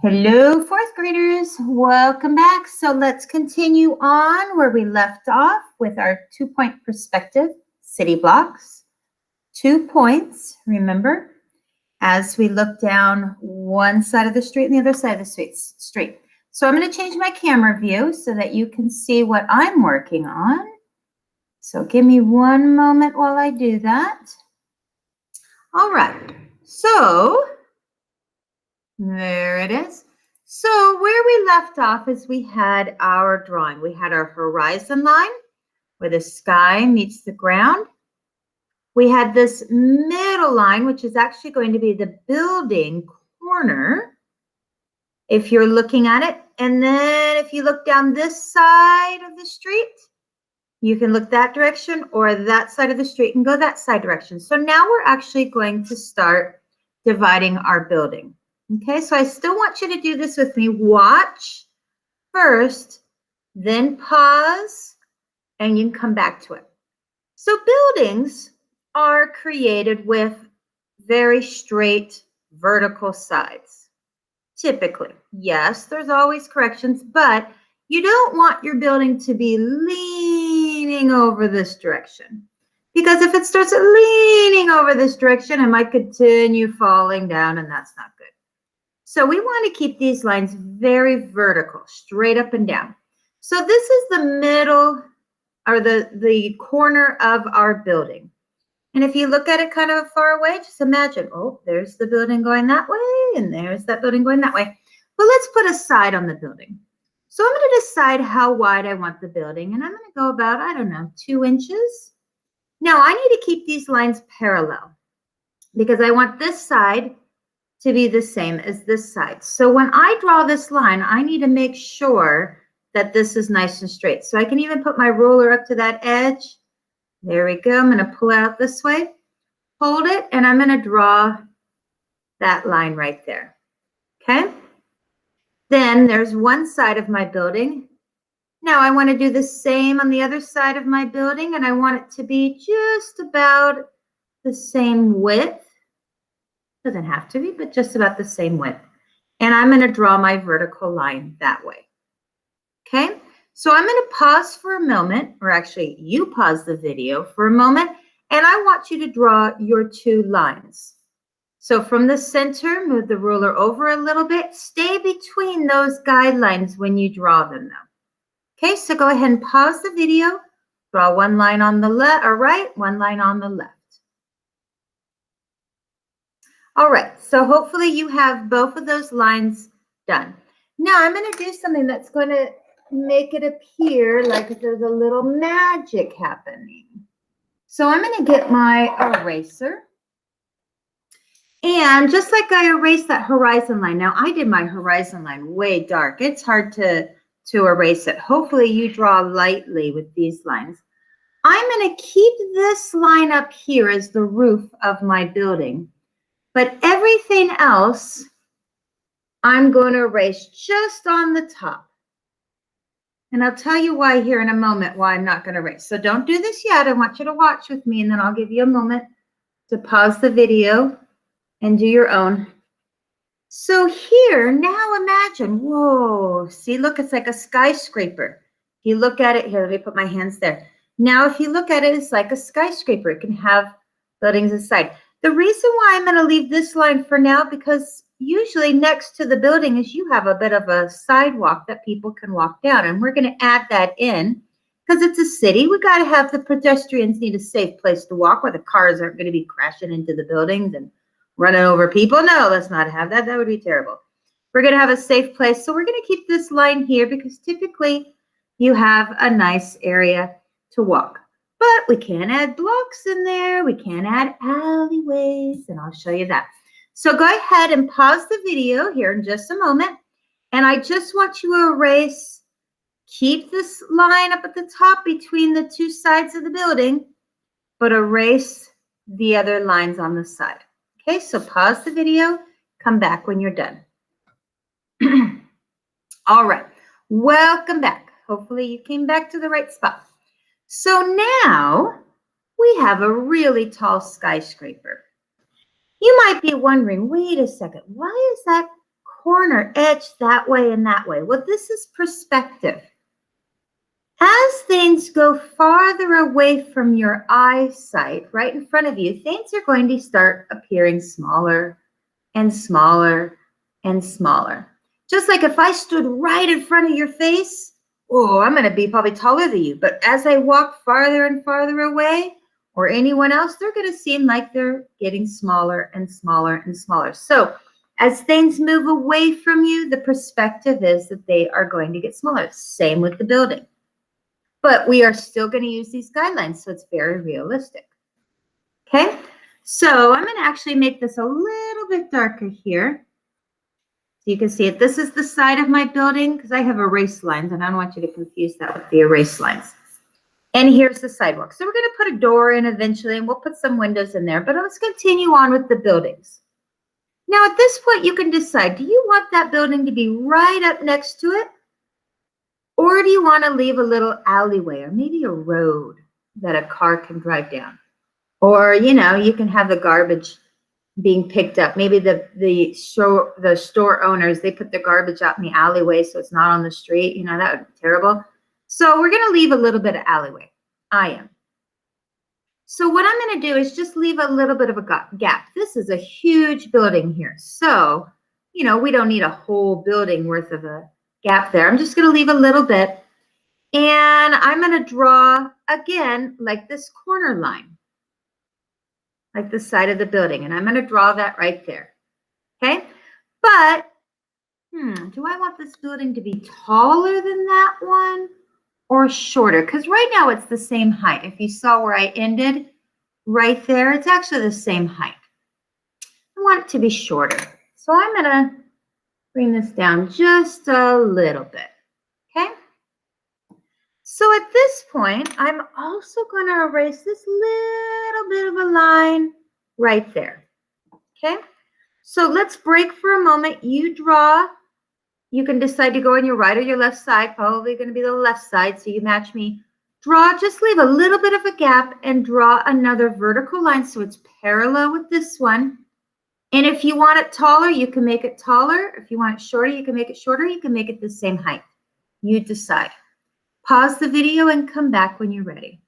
Hello, fourth graders. Welcome back. So let's continue on where we left off with our 2-point perspective city blocks. 2 points, remember, as we look down one side of the street and the other side of the street. So I'm going to change my camera view so that you can see what I'm working on. So give me one moment while I do that. All right. So there it is. So where we left off is we had our drawing. We had our horizon line where the sky meets the ground. We had this middle line, which is actually going to be the building corner, if you're looking at it. And then if you look down this side of the street, you can look that direction or that side of the street and go that side direction. So now we're actually going to start dividing our building. Okay, so I still want you to do this with me. Watch first, then pause, and you can come back to it. So buildings are created with very straight vertical sides. Typically, yes, there's always corrections, but you don't want your building to be leaning over this direction. Because if it starts leaning over this direction, it might continue falling down, and that's not good. So we want to keep these lines very vertical, straight up and down. So this is the middle or the corner of our building. And if you look at it kind of far away, just imagine, oh, there's the building going that way, and there's that building going that way. Well, let's put a side on the building. So I'm going to decide how wide I want the building, and I'm going to go about, I don't know, 2 inches. Now, I need to keep these lines parallel because I want this side to be the same as this side. So when I draw this line, I need to make sure that this is nice and straight. So I can even put my ruler up to that edge. There we go. I'm going to pull out this way, hold it, and I'm going to draw that line right there. Okay? Then there's one side of my building. Now I want to do the same on the other side of my building, and I want it to be just about the same width. Doesn't have to be, but just about the same width. And I'm going to draw my vertical line that way. Okay, so I'm going to pause for a moment, or actually you pause the video for a moment, and I want you to draw your 2 lines. So from the center, move the ruler over a little bit. Stay between those guidelines when you draw them though. Okay, so go ahead and pause the video. Draw one line on the left or right, one line on the left. All right, so hopefully you have both of those lines done. Now I'm going to do something that's going to make it appear like there's a little magic happening. So I'm going to get my eraser. And just like I erased that horizon line, now I did my horizon line way dark. It's hard to erase it. Hopefully you draw lightly with these lines. I'm going to keep this line up here as the roof of my building. But everything else, I'm going to erase just on the top. And I'll tell you why here in a moment, why I'm not going to erase. So don't do this yet. I want you to watch with me, and then I'll give you a moment to pause the video and do your own. So here, now imagine, whoa, see, look, it's like a skyscraper. If you look at it, here, let me put my hands there. Now, if you look at it, it's like a skyscraper. It can have buildings inside. The reason why I'm going to leave this line for now, because usually next to the building is you have a bit of a sidewalk that people can walk down, and we're going to add that in because it's a city. We got to have the pedestrians need a safe place to walk where the cars aren't going to be crashing into the buildings and running over people. No, let's not have that. That would be terrible. We're going to have a safe place. So we're going to keep this line here because typically you have a nice area to walk. But we can add blocks in there. We can add alleyways, and I'll show you that. So go ahead and pause the video here in just a moment. And I just want you to erase, keep this line up at the top between the 2 sides of the building, but erase the other lines on the side. Okay, so pause the video, come back when you're done. All right, welcome back. Hopefully you came back to the right spot. So now we have a really tall skyscraper. You might be wondering, wait a second, why is that corner edge that way and that way. Well, this is perspective. As things go farther away from your eyesight, right in front of you, things are going to start appearing smaller and smaller and smaller. Just like if I stood right in front of your face, oh, I'm going to be probably taller than you. But as I walk farther and farther away, or anyone else, they're going to seem like they're getting smaller and smaller and smaller. So as things move away from you, the perspective is that they are going to get smaller. Same with the building. But we are still going to use these guidelines, so it's very realistic. Okay, so I'm going to actually make this a little bit darker here. So you can see it. This is the side of my building because I have erase lines, and I don't want you to confuse that with the erase lines. And here's the sidewalk. So we're going to put a door in eventually, and we'll put some windows in there. But let's continue on with the buildings. Now, at this point, you can decide, do you want that building to be right up next to it? Or do you want to leave a little alleyway or maybe a road that a car can drive down? Or, you know, you can have the garbage being picked up. Maybe the store owners, they put their garbage out in the alleyway so it's not on the street. You know, that would be terrible. So we're going to leave a little bit of alleyway. I am. So what I'm going to do is just leave a little bit of a gap. This is a huge building here. So, you know, we don't need a whole building worth of a gap there. I'm just going to leave a little bit. And I'm going to draw, again, like this corner line, like the side of the building. And I'm going to draw that right there. Okay? But, do I want this building to be taller than that one or shorter? Because right now it's the same height. If you saw where I ended right there, it's actually the same height. I want it to be shorter. So I'm going to bring this down just a little bit. Okay? So at this point, I'm also going to erase this little bit of a line right there. Okay? So let's break for a moment. You draw. You can decide to go on your right or your left side. Probably going to be the left side, so you match me. Draw, just leave a little bit of a gap and draw another vertical line so it's parallel with this one. And if you want it taller, you can make it taller. If you want it shorter, you can make it shorter. You can make it the same height. You decide. Pause the video and come back when you're ready.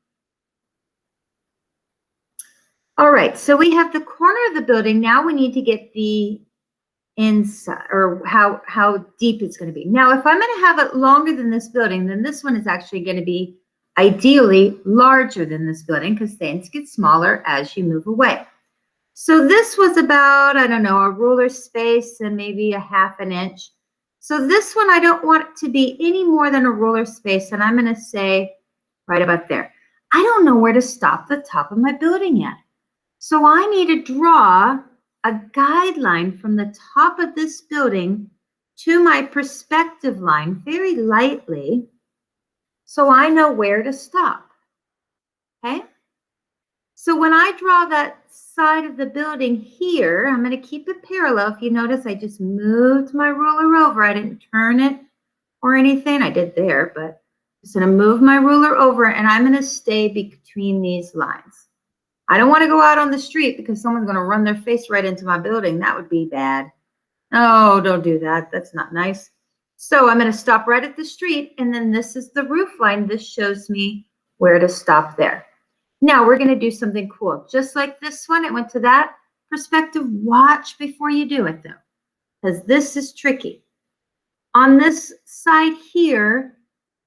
All right, so we have the corner of the building. Now we need to get the inside, or how deep it's going to be. Now, if I'm going to have it longer than this building, then this one is actually going to be ideally larger than this building because things get smaller as you move away. So this was about, I don't know, a ruler space and maybe a ½ an inch. So this one, I don't want it to be any more than a ruler space, and I'm going to say right about there. I don't know where to stop the top of my building yet. So I need to draw a guideline from the top of this building to my perspective line very lightly so I know where to stop. Okay? So when I draw that side of the building here, I'm going to keep it parallel. If you notice, I just moved my ruler over. I didn't turn it or anything. I did there, but I'm just going to move my ruler over, and I'm going to stay between these lines. I don't want to go out on the street because someone's going to run their face right into my building. That would be bad. Oh, don't do that. That's not nice. So I'm going to stop right at the street, and then this is the roof line. This shows me where to stop there. Now we're going to do something cool. Just like this one, it went to that perspective. Watch before you do it, though, because this is tricky. On this side here,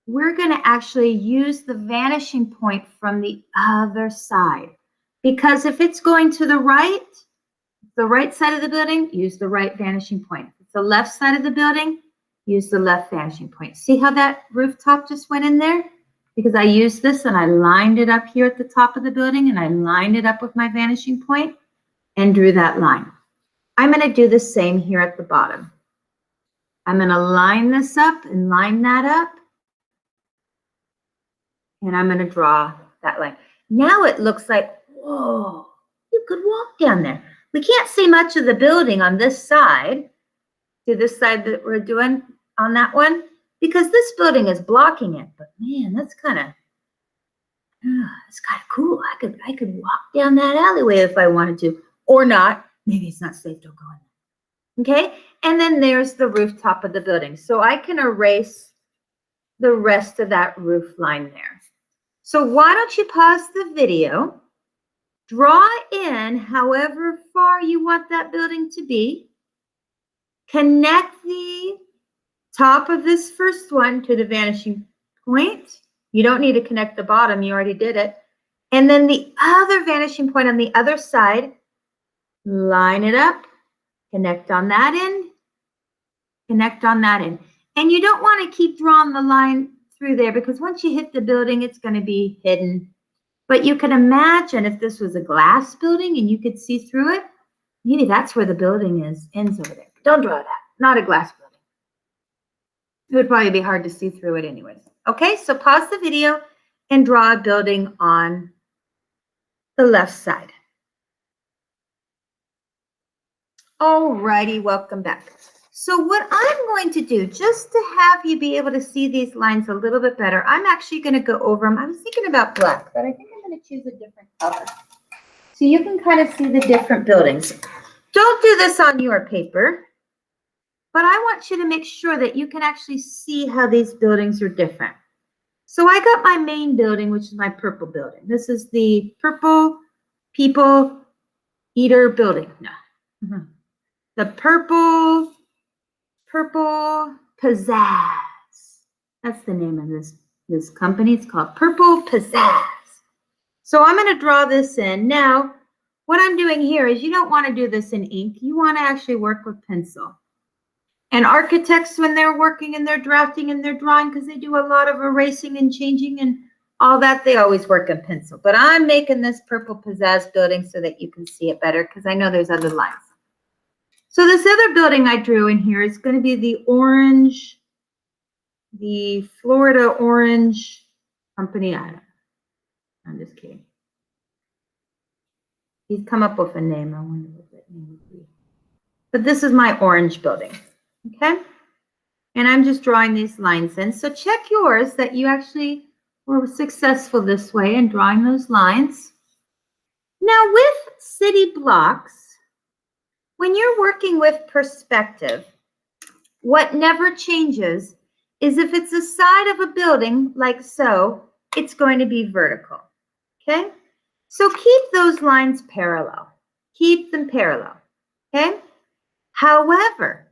we're going to actually use the vanishing point from the other side. Because if it's going to the right side of the building, use the right vanishing point. If it's the left side of the building, use the left vanishing point. See how that rooftop just went in there? Because I used this and I lined it up here at the top of the building, and I lined it up with my vanishing point and drew that line. I'm going to do the same here at the bottom. I'm going to line this up and line that up, and I'm going to draw that line. Now it looks like, whoa, you could walk down there. We can't see much of the building on this side, to this side that we're doing on that one, because this building is blocking it. But man, that's kind of cool. I could walk down that alleyway if I wanted to, or not. Maybe it's not safe. Don't go in there. Okay, and then there's the rooftop of the building. So I can erase the rest of that roof line there. So why don't you pause the video, draw in however far you want that building to be, connect the top of this first one to the vanishing point. You don't need to connect the bottom, you already did it. And then the other vanishing point on the other side, line it up, connect on that end, connect on that end. And you don't want to keep drawing the line through there because once you hit the building, it's going to be hidden. But you can imagine if this was a glass building and you could see through it, maybe that's where the building ends over there. Don't draw that, not a glass building. It would probably be hard to see through it anyways. Okay, so pause the video and draw a building on the left side. Alrighty, welcome back. So what I'm going to do, just to have you be able to see these lines a little bit better, I'm actually going to go over them. I was thinking about black, but I think I'm going to choose a different color. So you can kind of see the different buildings. Don't do this on your paper, but I want you to make sure that you can actually see how these buildings are different. So I got my main building, which is my purple building. This is the Purple People Eater building. No. The purple Pizzazz. That's the name of this company. It's called Purple Pizzazz. So I'm going to draw this in. Now, what I'm doing here is you don't want to do this in ink. You want to actually work with pencil. And architects, when they're working and they're drafting and they're drawing, because they do a lot of erasing and changing and all that, they always work in pencil. But I'm making this Purple Pizzazz building so that you can see it better because I know there's other lines. So this other building I drew in here is going to be the orange, the Florida Orange Company. I'm just kidding. He's come up with a name. I wonder what that name would be. But this is my orange building. Okay? And I'm just drawing these lines in. So check yours that you actually were successful this way in drawing those lines. Now with city blocks, when you're working with perspective, what never changes is if it's the side of a building like so, it's going to be vertical. Okay? So keep those lines parallel. Keep them parallel. Okay? However,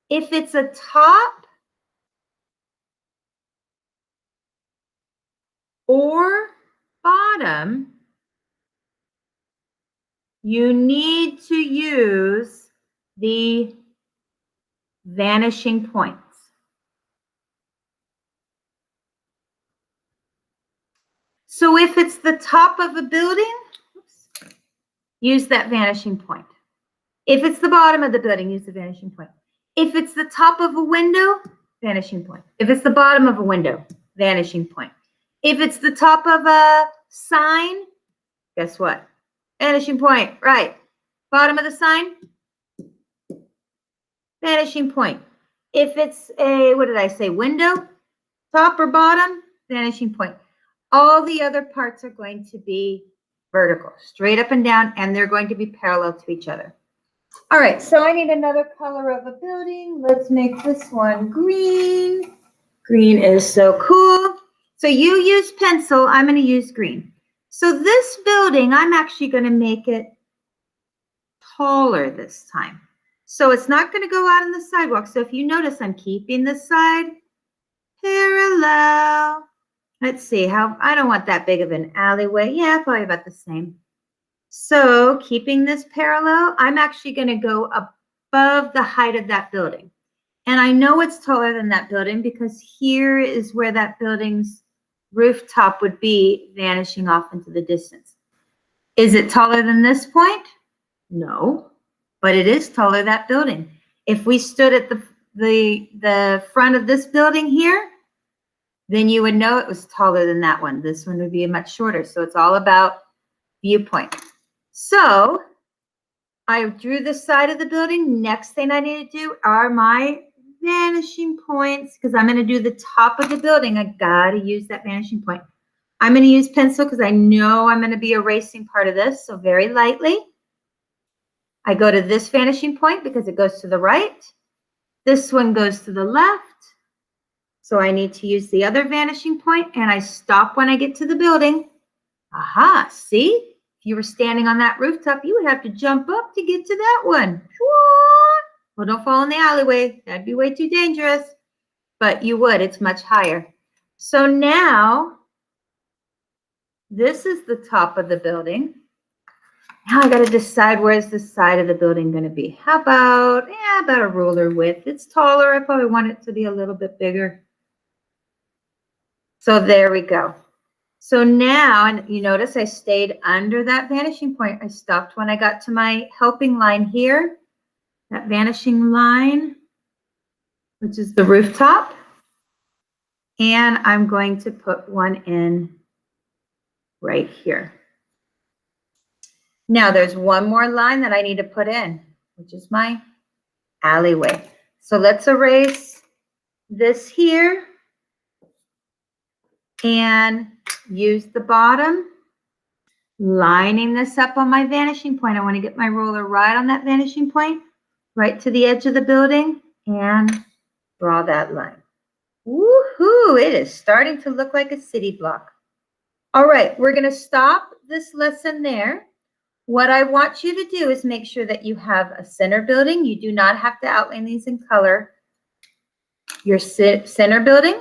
if it's a top or bottom, you need to use the vanishing points. So if it's the top of a building, use that vanishing point. If it's the bottom of the building, use the vanishing point. If it's the top of a window, vanishing point. If it's the bottom of a window, vanishing point. If it's the top of a sign, guess what? Vanishing point, right. Bottom of the sign, vanishing point. If it's a, what did I say, window, top or bottom, vanishing point. All the other parts are going to be vertical, straight up and down, and they're going to be parallel to each other. All right, so I need another color of a building. Let's make this one green. Green is so cool. So you use pencil, I'm going to use green. So this building, I'm actually going to make it taller this time. So it's not going to go out on the sidewalk. So if you notice, I'm keeping the side parallel. Let's see how, I don't want that big of an alleyway. Yeah, probably about the same. So keeping this parallel, I'm actually going to go above the height of that building. And I know it's taller than that building because here is where that building's rooftop would be vanishing off into the distance. Is it taller than this point? No, but it is taller than that building. If we stood at the front of this building here, then you would know it was taller than that one. This one would be much shorter. So it's all about viewpoint. So I drew the side of the building. Next thing I need to do are my vanishing points because I'm going to do the top of the building. I got to use that vanishing point. I'm going to use pencil because I know I'm going to be erasing part of this. So very lightly. I go to this vanishing point because it goes to the right. This one goes to the left. So I need to use the other vanishing point, and I stop when I get to the building. Aha, see? If you were standing on that rooftop, you would have to jump up to get to that one. Well, don't fall in the alleyway. That'd be way too dangerous. But you would. It's much higher. So now, this is the top of the building. Now I got to decide where's the side of the building going to be. How about, about a ruler width. It's taller. I probably want it to be a little bit bigger. So there we go. So now, and you notice I stayed under that vanishing point. I stopped when I got to my helping line here. That vanishing line, which is the rooftop. And I'm going to put one in right here. Now there's one more line that I need to put in, which is my alleyway. So let's erase this here and use the bottom, lining this up on my vanishing point. I want to get my ruler right on that vanishing point, right to the edge of the building, and draw that line. Woohoo! It is starting to look like a city block. All right, we're going to stop this lesson there. What I want you to do is make sure that you have a center building. You do not have to outline these in color. Your center building,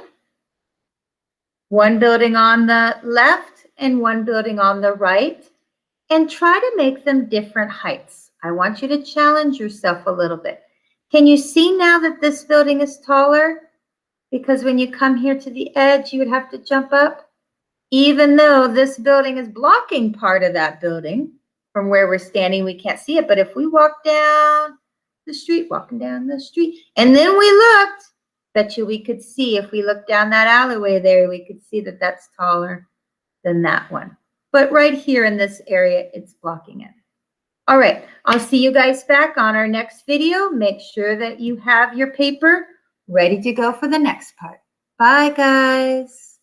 one building on the left and one building on the right, and try to make them different heights. I want you to challenge yourself a little bit. Can you see now that this building is taller? Because when you come here to the edge, you would have to jump up. Even though this building is blocking part of that building, from where we're standing, we can't see it. But if we walk down the street, walking down the street, and then we looked, bet you we could see, if we looked down that alleyway there, we could see that that's taller than that one. But right here in this area, it's blocking it. All right, I'll see you guys back on our next video. Make sure that you have your paper ready to go for the next part. Bye, guys.